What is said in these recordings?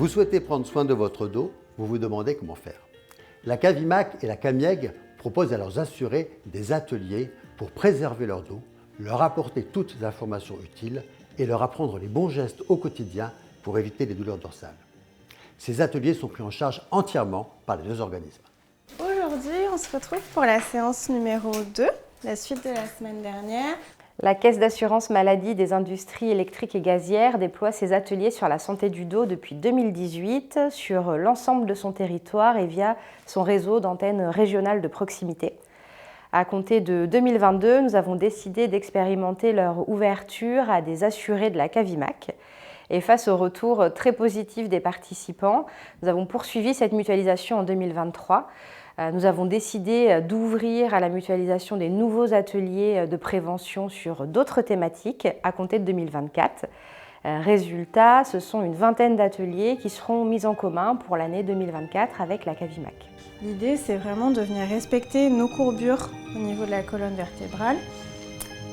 Vous souhaitez prendre soin de votre dos, vous vous demandez comment faire. La Cavimac et la Camieg proposent à leurs assurés des ateliers pour préserver leur dos, leur apporter toutes les informations utiles et leur apprendre les bons gestes au quotidien pour éviter les douleurs dorsales. Ces ateliers sont pris en charge entièrement par les deux organismes. Aujourd'hui, on se retrouve pour la séance numéro 2, la suite de la semaine dernière. La Caisse d'assurance maladie des industries électriques et gazières déploie ses ateliers sur la santé du dos depuis 2018 sur l'ensemble de son territoire et via son réseau d'antennes régionales de proximité. À compter de 2022, nous avons décidé d'expérimenter leur ouverture à des assurés de la Cavimac. Et face au retour très positif des participants, nous avons poursuivi cette mutualisation en 2023. Nous avons décidé d'ouvrir à la mutualisation des nouveaux ateliers de prévention sur d'autres thématiques à compter de 2024. Résultat, ce sont une vingtaine d'ateliers qui seront mis en commun pour l'année 2024 avec la Cavimac. L'idée, c'est vraiment de venir respecter nos courbures au niveau de la colonne vertébrale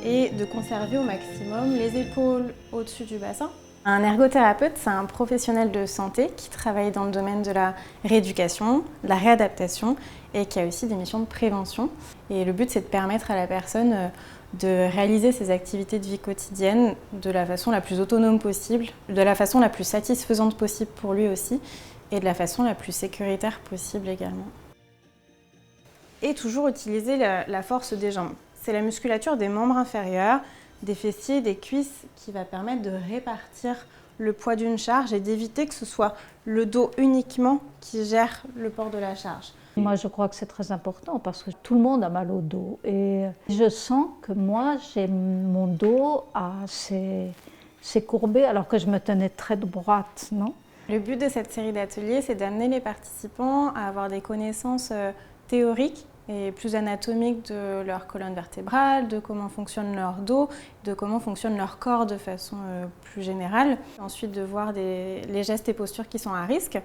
et de conserver au maximum les épaules au-dessus du bassin. Un ergothérapeute, c'est un professionnel de santé qui travaille dans le domaine de la rééducation, de la réadaptation et qui a aussi des missions de prévention. Et le but, c'est de permettre à la personne de réaliser ses activités de vie quotidienne de la façon la plus autonome possible, de la façon la plus satisfaisante possible pour lui aussi et de la façon la plus sécuritaire possible également. Et toujours utiliser la force des jambes. C'est la musculature des membres inférieurs, des fessiers, des cuisses qui va permettre de répartir le poids d'une charge et d'éviter que ce soit le dos uniquement qui gère le port de la charge. Moi, je crois que c'est très important parce que tout le monde a mal au dos et je sens que moi, j'ai mon dos assez courbé alors que je me tenais très droite, non ? Le but de cette série d'ateliers, c'est d'amener les participants à avoir des connaissances théoriques et plus anatomiques de leur colonne vertébrale, de comment fonctionne leur dos, de comment fonctionne leur corps de façon plus générale. Ensuite, de voir les gestes et postures qui sont à risque,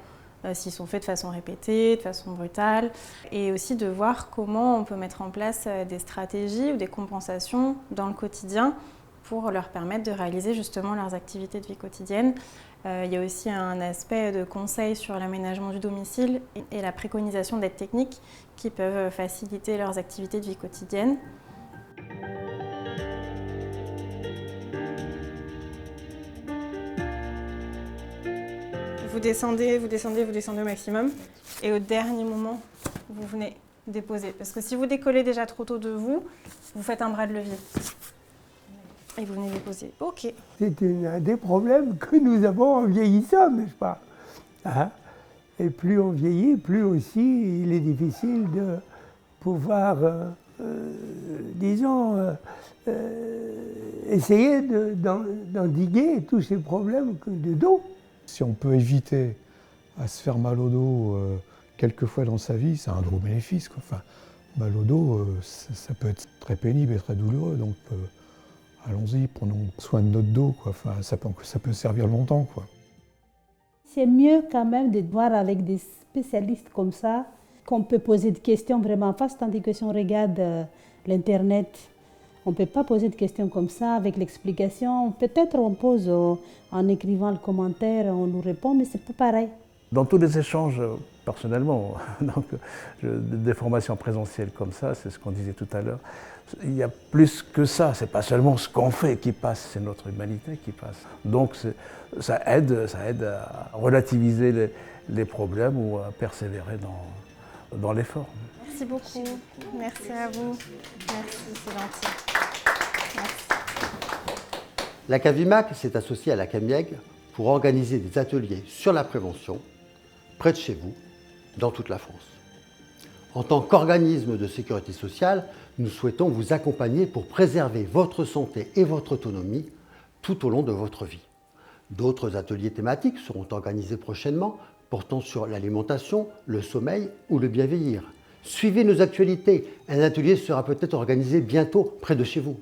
s'ils sont faits de façon répétée, de façon brutale, et aussi de voir comment on peut mettre en place des stratégies ou des compensations dans le quotidien pour leur permettre de réaliser justement leurs activités de vie quotidienne. Il y a aussi un aspect de conseil sur l'aménagement du domicile et la préconisation d'aides techniques qui peuvent faciliter leurs activités de vie quotidienne. Vous descendez au maximum et au dernier moment, vous venez déposer. Parce que si vous décollez déjà trop tôt de vous, vous faites un bras de levier. Et vous venez déposer. OK. C'est un des problèmes que nous avons en vieillissant, n'est-ce pas ? Hein ? Et plus on vieillit, plus aussi il est difficile de pouvoir, essayer d'endiguer tous ces problèmes de dos. Si on peut éviter à se faire mal au dos quelques fois dans sa vie, c'est un gros bénéfice, quoi. Enfin, mal au dos, ça peut être très pénible et très douloureux, donc allons-y, prenons soin de notre dos, quoi. Enfin, ça peut servir longtemps, quoi. C'est mieux quand même de voir avec des spécialistes comme ça, qu'on peut poser des questions vraiment en face, tandis que si on regarde l'Internet, on ne peut pas poser de questions comme ça avec l'explication. Peut-être on pose en écrivant le commentaire, on nous répond, mais c'est pas pareil. Dans tous les échanges, personnellement, donc, des formations présentielles comme ça, c'est ce qu'on disait tout à l'heure, il y a plus que ça, c'est pas seulement ce qu'on fait qui passe, c'est notre humanité qui passe. Donc ça aide à relativiser les problèmes ou à persévérer dans l'effort. Merci beaucoup. Merci à vous. Merci, c'est gentil. Merci. La Cavimac s'est associée à la Camieg pour organiser des ateliers sur la prévention près de chez vous, dans toute la France. En tant qu'organisme de sécurité sociale, nous souhaitons vous accompagner pour préserver votre santé et votre autonomie tout au long de votre vie. D'autres ateliers thématiques seront organisés prochainement, portant sur l'alimentation, le sommeil ou le bien vieillir. Suivez nos actualités, un atelier sera peut-être organisé bientôt près de chez vous.